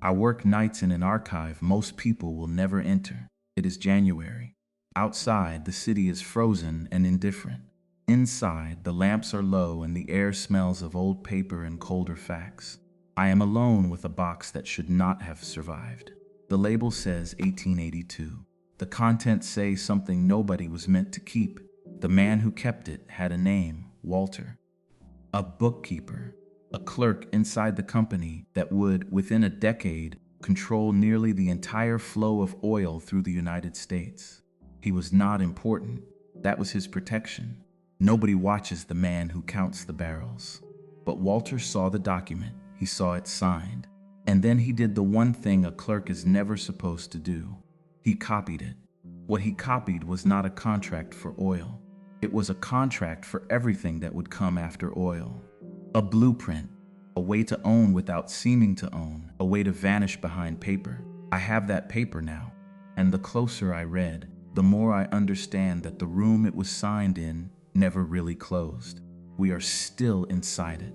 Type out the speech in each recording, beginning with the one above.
I work nights in an archive most people will never enter. It is January. Outside, the city is frozen and indifferent. Inside, the lamps are low and the air smells of old paper and colder facts. I am alone with a box that should not have survived. The label says 1882. The contents say something nobody was meant to keep. The man who kept it had a name, Walter. A bookkeeper, a clerk inside the company that would, within a decade, control nearly the entire flow of oil through the United States. He was not important. That was his protection. Nobody watches the man who counts the barrels. But Walter saw the document. He saw it signed. And then he did the one thing a clerk is never supposed to do. He copied it. What he copied was not a contract for oil. It was a contract for everything that would come after oil. A blueprint, a way to own without seeming to own, a way to vanish behind paper. I have that paper now, and the closer I read, the more I understand that the room it was signed in never really closed. We are still inside it.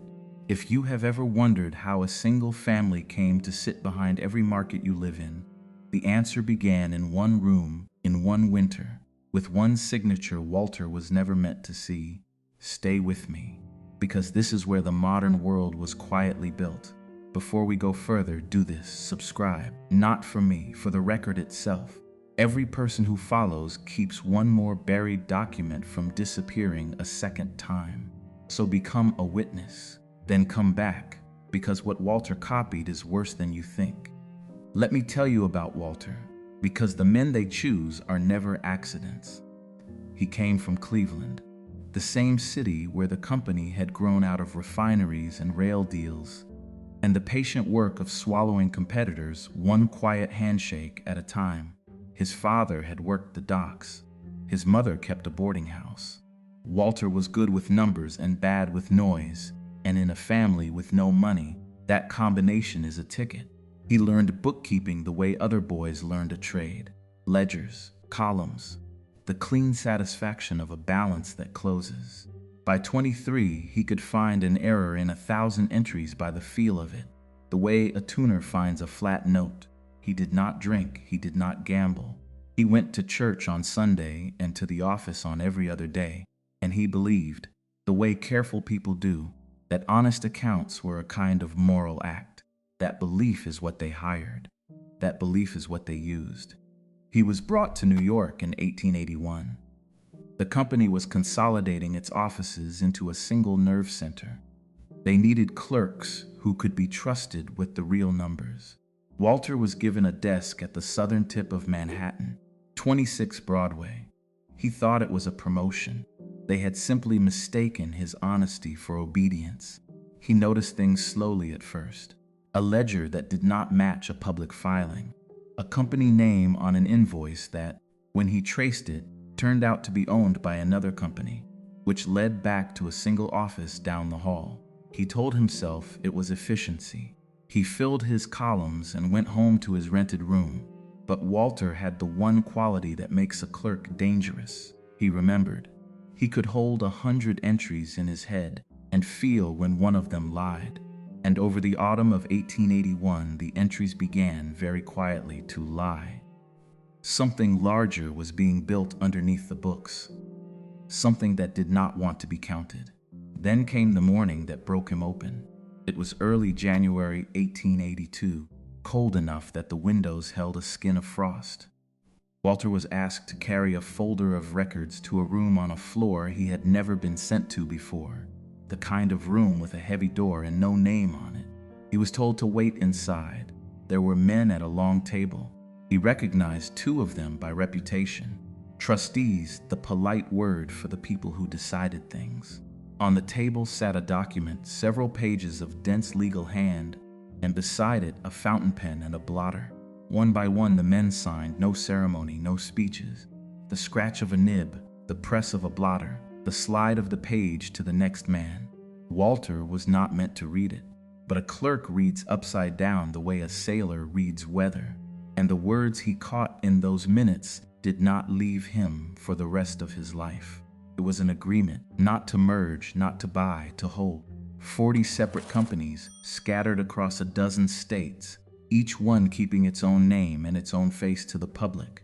If you have ever wondered how a single family came to sit behind every market you live in, the answer began in one room, in one winter, with one signature Walter was never meant to see. Stay with me, because this is where the modern world was quietly built. Before we go further, do this, subscribe. Not for me, for the record itself. Every person who follows keeps one more buried document from disappearing a second time. So become a witness, then come back, because what Walter copied is worse than you think. Let me tell you about Walter, because the men they choose are never accidents. He came from Cleveland, the same city where the company had grown out of refineries and rail deals, and the patient work of swallowing competitors one quiet handshake at a time. His father had worked the docks. His mother kept a boarding house. Walter was good with numbers and bad with noise, and in a family with no money, that combination is a ticket. He learned bookkeeping the way other boys learned a trade. Ledgers, columns, the clean satisfaction of a balance that closes. By 23, he could find an error in 1,000 entries by the feel of it, the way a tuner finds a flat note. He did not drink, he did not gamble. He went to church on Sunday and to the office on every other day, and he believed, the way careful people do, that honest accounts were a kind of moral act. That belief is what they hired. That belief is what they used. He was brought to New York in 1881. The company was consolidating its offices into a single nerve center. They needed clerks who could be trusted with the real numbers. Walter was given a desk at the southern tip of Manhattan, 26 Broadway. He thought it was a promotion. They had simply mistaken his honesty for obedience. He noticed things slowly at first. A ledger that did not match a public filing. A company name on an invoice that, when he traced it, turned out to be owned by another company, which led back to a single office down the hall. He told himself it was efficiency. He filled his columns and went home to his rented room. But Walter had the one quality that makes a clerk dangerous. He remembered. He could hold 100 entries in his head and feel when one of them lied. And over the autumn of 1881, the entries began very quietly to lie. Something larger was being built underneath the books. Something that did not want to be counted. Then came the morning that broke him open. It was early January 1882, cold enough that the windows held a skin of frost. Walter was asked to carry a folder of records to a room on a floor he had never been sent to before, the kind of room with a heavy door and no name on it. He was told to wait inside. There were men at a long table. He recognized 2 of them by reputation. Trustees, the polite word for the people who decided things. On the table sat a document, several pages of dense legal hand, and beside it a fountain pen and a blotter. One by one the men signed, no ceremony, no speeches. The scratch of a nib, the press of a blotter, the slide of the page to the next man. Walter was not meant to read it, but a clerk reads upside down the way a sailor reads weather, and the words he caught in those minutes did not leave him for the rest of his life. It was an agreement, not to merge, not to buy, to hold. 40 separate companies scattered across a dozen states, each one keeping its own name and its own face to the public,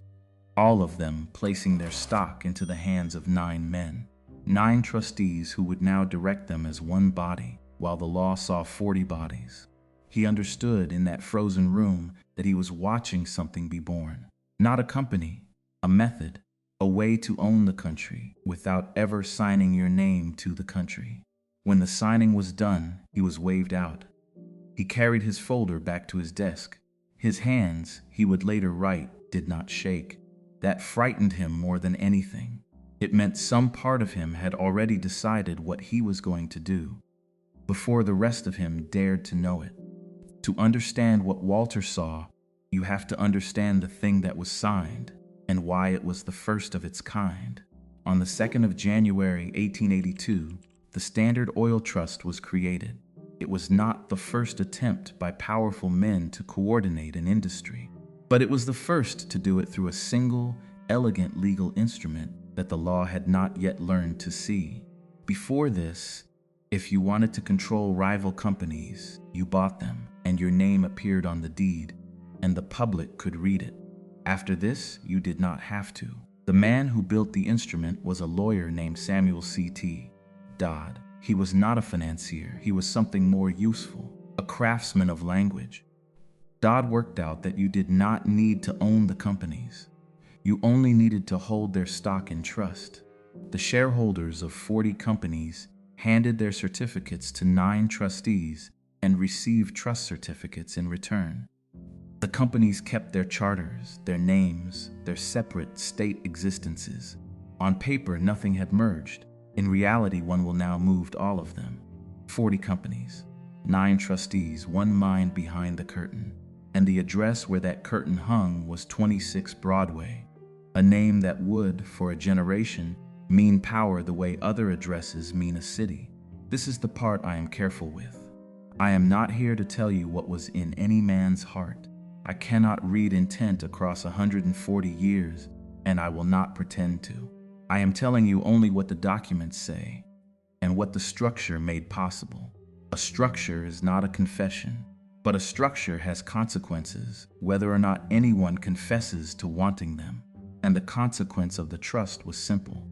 all of them placing their stock into the hands of 9 men, 9 trustees who would now direct them as one body, while the law saw 40 bodies. He understood in that frozen room that he was watching something be born. Not a company, a method, a way to own the country without ever signing your name to the country. When the signing was done, he was waved out. He carried his folder back to his desk. His hands, he would later write, did not shake. That frightened him more than anything. It meant some part of him had already decided what he was going to do, before the rest of him dared to know it. To understand what Walter saw, you have to understand the thing that was signed and why it was the first of its kind. On the 2nd of January, 1882, the Standard Oil Trust was created. It was not the first attempt by powerful men to coordinate an industry, but it was the first to do it through a single, elegant legal instrument that the law had not yet learned to see. Before this, if you wanted to control rival companies, you bought them, and your name appeared on the deed, and the public could read it. After this, you did not have to. The man who built the instrument was a lawyer named Samuel C.T. Dodd. He was not a financier, he was something more useful, a craftsman of language. Dodd worked out that you did not need to own the companies. You only needed to hold their stock in trust. The shareholders of 40 companies handed their certificates to 9 trustees and received trust certificates in return. The companies kept their charters, their names, their separate state existences. On paper, nothing had merged. In reality, one will now move all of them. 40 companies, 9 trustees, 1 mind behind the curtain. And the address where that curtain hung was 26 Broadway, a name that would, for a generation, mean power the way other addresses mean a city. This is the part I am careful with. I am not here to tell you what was in any man's heart. I cannot read intent across 140 years, and I will not pretend to. I am telling you only what the documents say, and what the structure made possible. A structure is not a confession, but a structure has consequences, whether or not anyone confesses to wanting them. And the consequence of the trust was simple.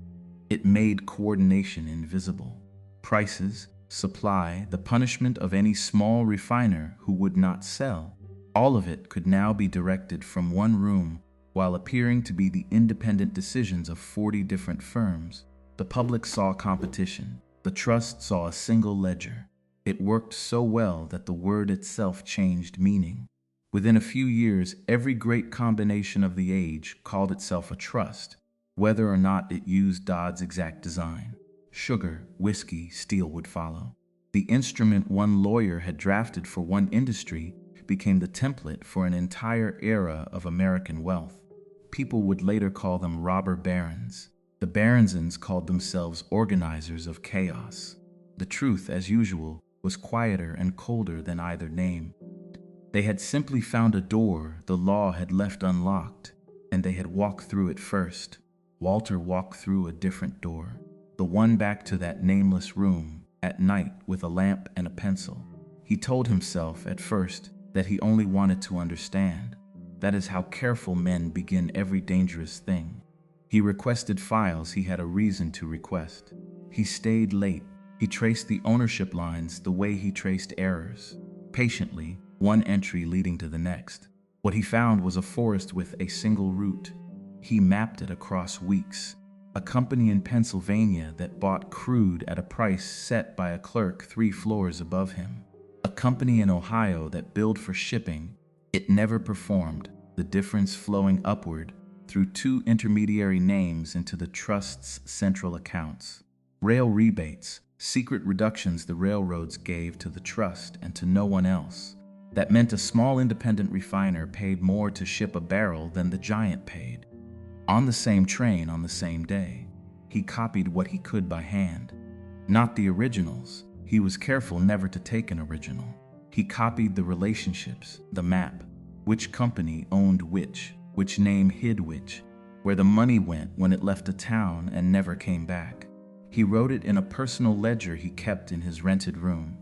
It made coordination invisible. Prices, supply, the punishment of any small refiner who would not sell, all of it could now be directed from one room while appearing to be the independent decisions of 40 different firms. The public saw competition. The trust saw a single ledger. It worked so well that the word itself changed meaning. Within a few years, every great combination of the age called itself a trust, whether or not it used Dodd's exact design. Sugar, whiskey, steel would follow. The instrument one lawyer had drafted for one industry became the template for an entire era of American wealth. People would later call them robber barons. The Baronsons called themselves organizers of chaos. The truth, as usual, was quieter and colder than either name. They had simply found a door the law had left unlocked, and they had walked through it first. Walter walked through a different door, the one back to that nameless room, at night with a lamp and a pencil. He told himself, at first, that he only wanted to understand. That is how careful men begin every dangerous thing. He requested files he had a reason to request. He stayed late. He traced the ownership lines the way he traced errors, patiently, one entry leading to the next. What he found was a forest with a single route. He mapped it across weeks. A company in Pennsylvania that bought crude at a price set by a clerk 3 floors above him. A company in Ohio that billed for shipping. It never performed, the difference flowing upward through 2 intermediary names into the trust's central accounts. Rail rebates, secret reductions the railroads gave to the trust and to no one else. That meant a small independent refiner paid more to ship a barrel than the giant paid. On the same train on the same day. He copied what he could by hand. Not the originals. He was careful never to take an original. He copied the relationships, the map, which company owned which name hid which, where the money went when it left a town and never came back. He wrote it in a personal ledger he kept in his rented room,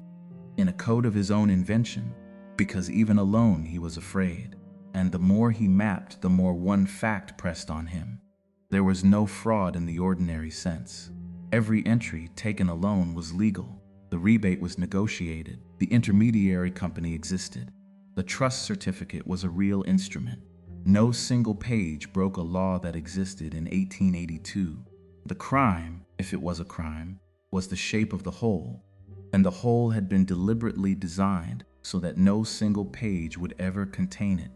in a code of his own invention. because even alone he was afraid. And the more he mapped, the more one fact pressed on him. There was no fraud in the ordinary sense. Every entry taken alone was legal. The rebate was negotiated. The intermediary company existed. The trust certificate was a real instrument. No single page broke a law that existed in 1882. The crime, if it was a crime, was the shape of the whole, and the whole had been deliberately designed so that no single page would ever contain it.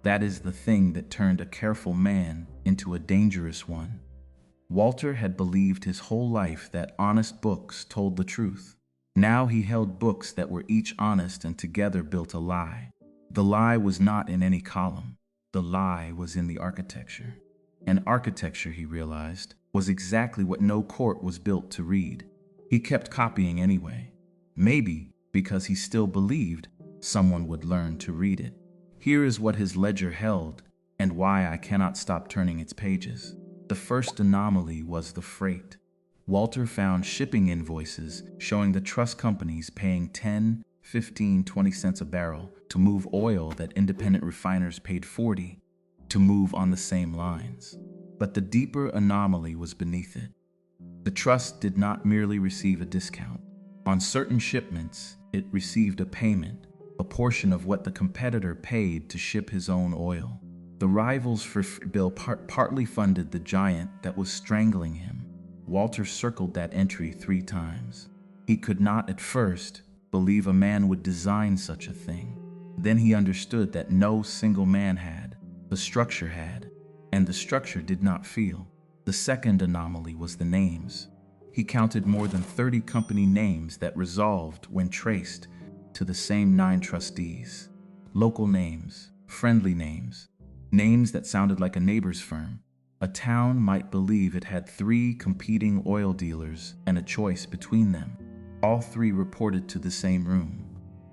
That is the thing that turned a careful man into a dangerous one. Walter had believed his whole life that honest books told the truth. Now he held books that were each honest and together built a lie. The lie was not in any column. The lie was in the architecture. And architecture, he realized, was exactly what no court was built to read. He kept copying anyway. Maybe because he still believed someone would learn to read it. Here is what his ledger held, and why I cannot stop turning its pages. The first anomaly was the freight. Walter found shipping invoices showing the trust companies paying 10, 15, 20 cents a barrel to move oil that independent refiners paid 40 to move on the same lines. But the deeper anomaly was beneath it. The trust did not merely receive a discount. On certain shipments, it received a payment, a portion of what the competitor paid to ship his own oil. The rivals for bill partly funded the giant that was strangling him. Walter circled that entry 3 times. He could not at first believe a man would design such a thing. Then he understood that no single man had. The structure had, and the structure did not feel. The second anomaly was the names. He counted more than 30 company names that resolved when traced to the same 9 trustees. Local names, friendly names, names that sounded like a neighbor's firm. A town might believe it had 3 competing oil dealers and a choice between them. All 3 reported to the same room.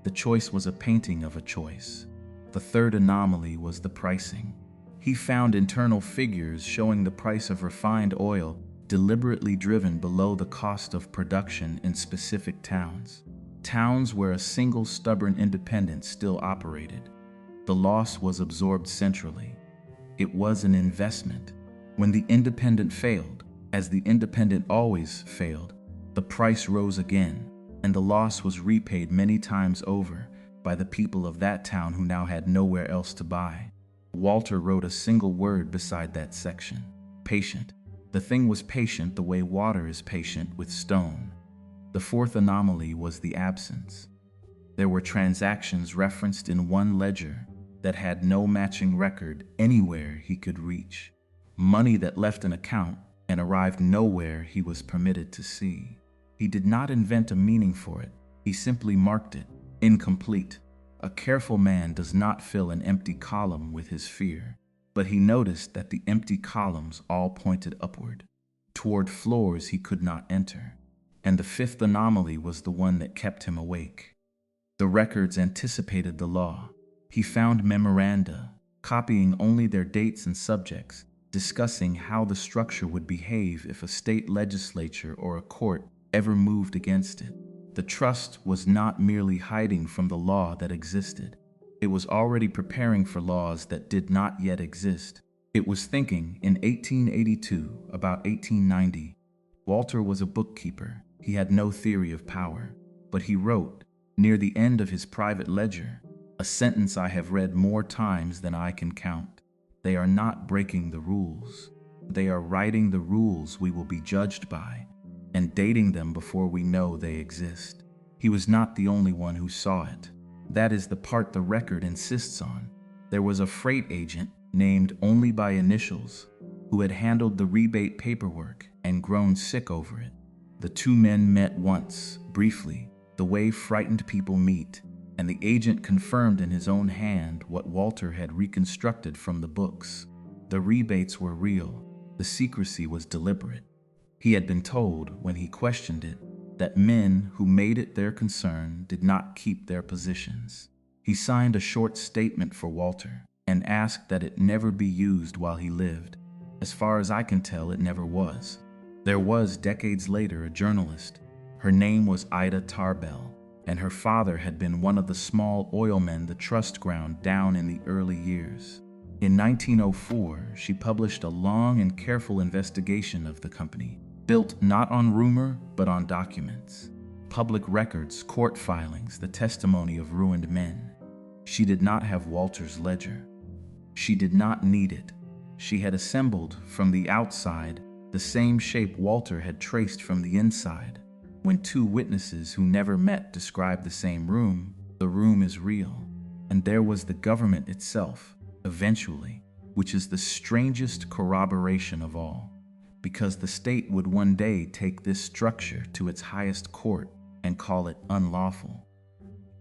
The choice was a painting of a choice. The third anomaly was the pricing. He found internal figures showing the price of refined oil deliberately driven below the cost of production in specific towns. Towns where a single stubborn independent still operated. The loss was absorbed centrally. It was an investment. When the independent failed, as the independent always failed, the price rose again, and the loss was repaid many times over by the people of that town who now had nowhere else to buy. Walter wrote a single word beside that section: patient. The thing was patient the way water is patient with stone. The fourth anomaly was the absence. There were transactions referenced in one ledger that had no matching record anywhere he could reach. Money that left an account and arrived nowhere he was permitted to see. He did not invent a meaning for it. He simply marked it incomplete. A careful man does not fill an empty column with his fear. But he noticed that the empty columns all pointed upward, toward floors he could not enter. And the fifth anomaly was the one that kept him awake. The records anticipated the law. He found memoranda, copying only their dates and subjects, discussing how the structure would behave if a state legislature or a court ever moved against it. The trust was not merely hiding from the law that existed. It was already preparing for laws that did not yet exist. It was thinking in 1882 about 1890. Walter was a bookkeeper. He had no theory of power. But he wrote, near the end of his private ledger, a sentence I have read more times than I can count. They are not breaking the rules. They are writing the rules we will be judged by, and dating them before we know they exist. He was not the only one who saw it. That is the part the record insists on. There was a freight agent, named only by initials, who had handled the rebate paperwork and grown sick over it. The 2 men met once, briefly, the way frightened people meet, and the agent confirmed in his own hand what Walter had reconstructed from the books. The rebates were real. The secrecy was deliberate. He had been told, when he questioned it, that men who made it their concern did not keep their positions. He signed a short statement for Walter and asked that it never be used while he lived. As far as I can tell, it never was. There was, decades later, a journalist. Her name was Ida Tarbell, and her father had been one of the small oilmen the trust ground down in the early years. In 1904, she published a long and careful investigation of the company, built not on rumor but on documents, public records, court filings, the testimony of ruined men. She did not have Walter's ledger. She did not need it. She had assembled from the outside the same shape Walter had traced from the inside. When two witnesses who never met describe the same room, the room is real. And there was the government itself, eventually, which is the strangest corroboration of all, because the state would one day take this structure to its highest court and call it unlawful.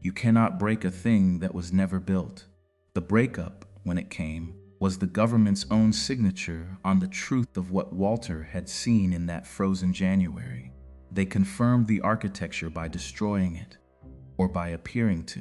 You cannot break a thing that was never built. The breakup, when it came, was the government's own signature on the truth of what Walter had seen in that frozen January. They confirmed the architecture by destroying it, or by appearing to.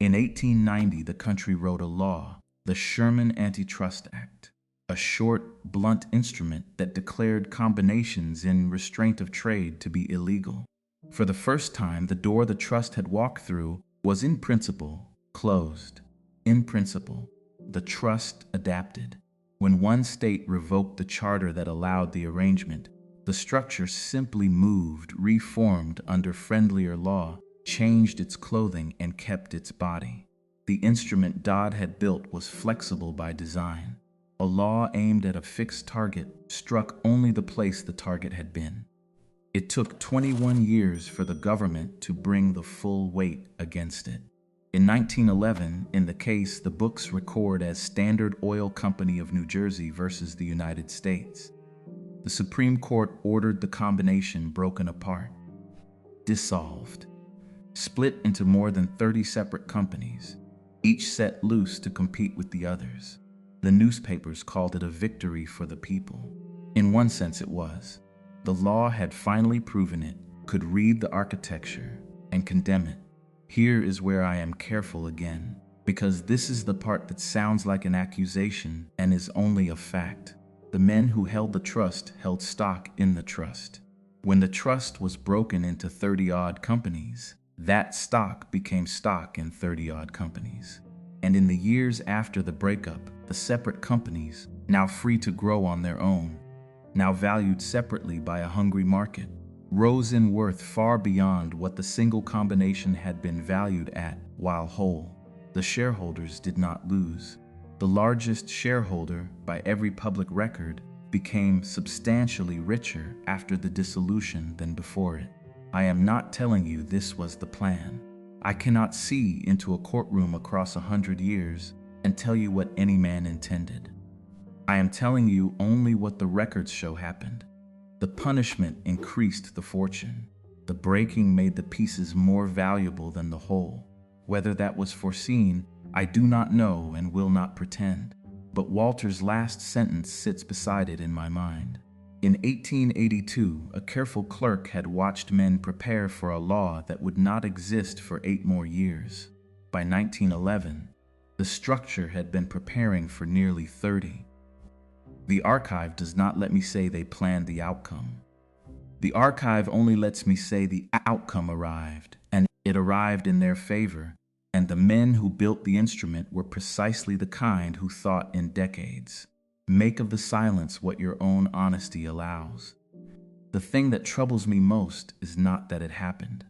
In 1890, the country wrote a law, the Sherman Antitrust Act, a short, blunt instrument that declared combinations in restraint of trade to be illegal. For the first time, the door the trust had walked through was in principle closed. In principle, the trust adapted. When one state revoked the charter that allowed the arrangement, the structure simply moved, reformed under friendlier law, changed its clothing, and kept its body. The instrument Dodd had built was flexible by design. A law aimed at a fixed target struck only the place the target had been. It took 21 years for the government to bring the full weight against it. In 1911, in the case the books record as Standard Oil Company of New Jersey versus the United States, the Supreme Court ordered the combination broken apart, dissolved, split into more than 30 separate companies, each set loose to compete with the others. The newspapers called it a victory for the people. In one sense it was. The law had finally proven it could read the architecture and condemn it. Here is where I am careful again, because this is the part that sounds like an accusation and is only a fact. The men who held the trust held stock in the trust. When the trust was broken into 30-odd companies, that stock became stock in 30-odd companies. And in the years after the breakup, the separate companies, now free to grow on their own, now valued separately by a hungry market, rose in worth far beyond what the single combination had been valued at while whole. The shareholders did not lose. The largest shareholder, by every public record, became substantially richer after the dissolution than before it. I am not telling you this was the plan. I cannot see into a courtroom across 100 years and tell you what any man intended. I am telling you only what the records show happened. The punishment increased the fortune. The breaking made the pieces more valuable than the whole. Whether that was foreseen, I do not know and will not pretend. But Walter's last sentence sits beside it in my mind. In 1882, a careful clerk had watched men prepare for a law that would not exist for 8 more years. By 1911, the structure had been preparing for nearly 30. The archive does not let me say they planned the outcome. The archive only lets me say the outcome arrived, and it arrived in their favor, and the men who built the instrument were precisely the kind who thought in decades. Make of the silence what your own honesty allows. The thing that troubles me most is not that it happened.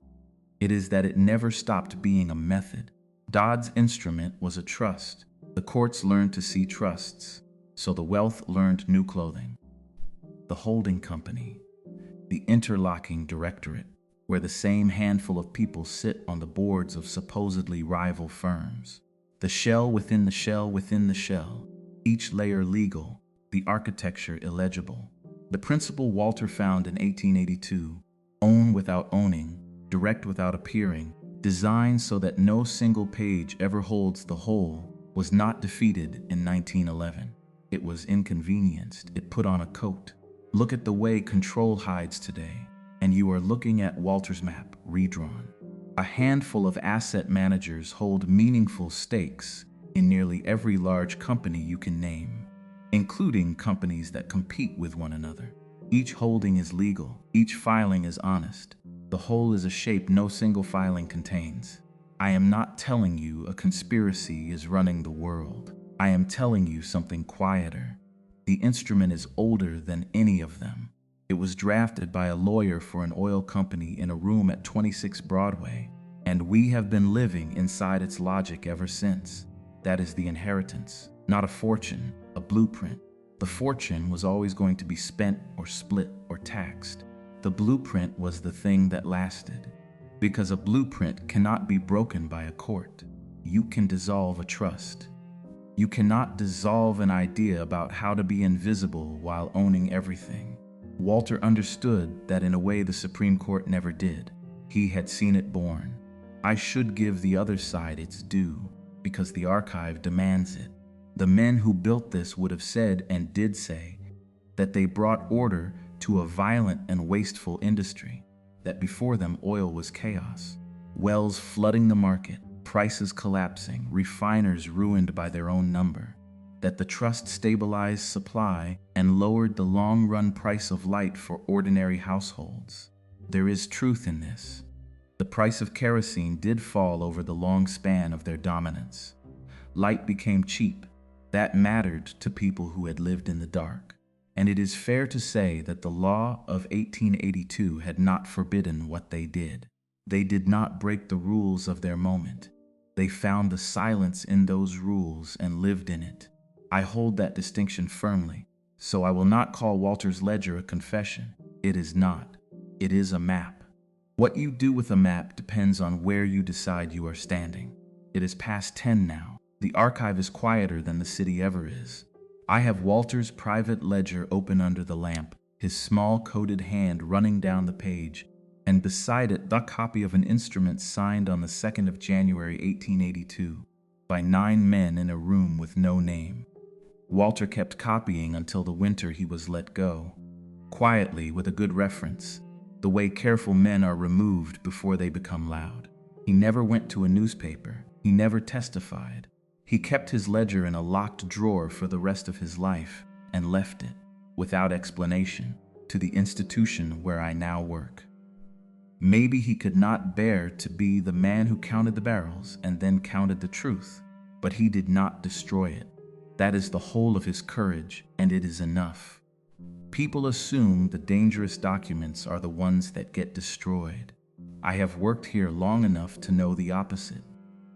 It is that it never stopped being a method. Dodd's instrument was a trust. The courts learned to see trusts, so the wealth learned new clothing. The holding company, the interlocking directorate, where the same handful of people sit on the boards of supposedly rival firms. The shell within the shell within the shell, each layer legal, the architecture illegible. The principle Walter found in 1882, own without owning, direct without appearing, designed so that no single page ever holds the whole, was not defeated in 1911. It was inconvenienced. It put on a coat. Look at the way control hides today, and you are looking at Walter's map redrawn. A handful of asset managers hold meaningful stakes in nearly every large company you can name, including companies that compete with one another. Each holding is legal. Each filing is honest. The whole is a shape no single filing contains. I am not telling you a conspiracy is running the world. I am telling you something quieter. The instrument is older than any of them. It was drafted by a lawyer for an oil company in a room at 26 Broadway, and we have been living inside its logic ever since. That is the inheritance, not a fortune, a blueprint. The fortune was always going to be spent or split or taxed. The blueprint was the thing that lasted, because a blueprint cannot be broken by a court. You can dissolve a trust. You cannot dissolve an idea about how to be invisible while owning everything. Walter understood that in a way the Supreme Court never did. He had seen it born. I should give the other side its due, because the archive demands it. The men who built this would have said and did say that they brought order to a violent and wasteful industry, that before them oil was chaos, wells flooding the market, prices collapsing, refiners ruined by their own number, that the trust stabilized supply and lowered the long-run price of light for ordinary households. There is truth in this. The price of kerosene did fall over the long span of their dominance. Light became cheap. That mattered to people who had lived in the dark. And it is fair to say that the law of 1882 had not forbidden what they did. They did not break the rules of their moment. They found the silence in those rules and lived in it. I hold that distinction firmly, so I will not call Walter's ledger a confession. It is not. It is a map. What you do with a map depends on where you decide you are standing. It is past 10 now. The archive is quieter than the city ever is. I have Walter's private ledger open under the lamp, his small coded hand running down the page, and beside it the copy of an instrument signed on the 2nd of January 1882 by 9 men in a room with no name. Walter kept copying until the winter he was let go, quietly with a good reference, the way careful men are removed before they become loud. He never went to a newspaper. He never testified. He kept his ledger in a locked drawer for the rest of his life and left it, without explanation, to the institution where I now work. Maybe he could not bear to be the man who counted the barrels and then counted the truth, but he did not destroy it. That is the whole of his courage, and it is enough. People assume the dangerous documents are the ones that get destroyed. I have worked here long enough to know the opposite.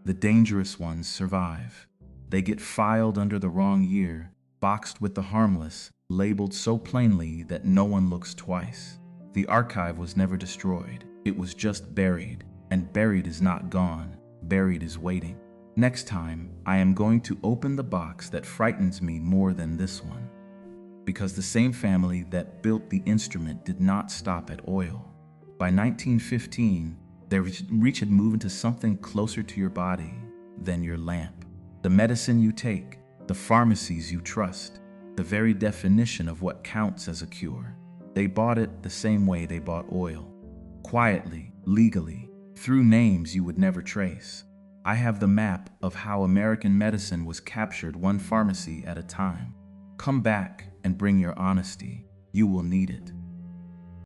The dangerous ones survive. They get filed under the wrong year, boxed with the harmless, labeled so plainly that no one looks twice. The archive was never destroyed. It was just buried, and buried is not gone. Buried is waiting. Next time, I am going to open the box that frightens me more than this one, because the same family that built the instrument did not stop at oil. By 1915, their reach had moved into something closer to your body than your lamp. The medicine you take, the pharmacies you trust, the very definition of what counts as a cure. They bought it the same way they bought oil. Quietly, legally, through names you would never trace. I have the map of how American medicine was captured one pharmacy at a time. Come back and bring your honesty. You will need it.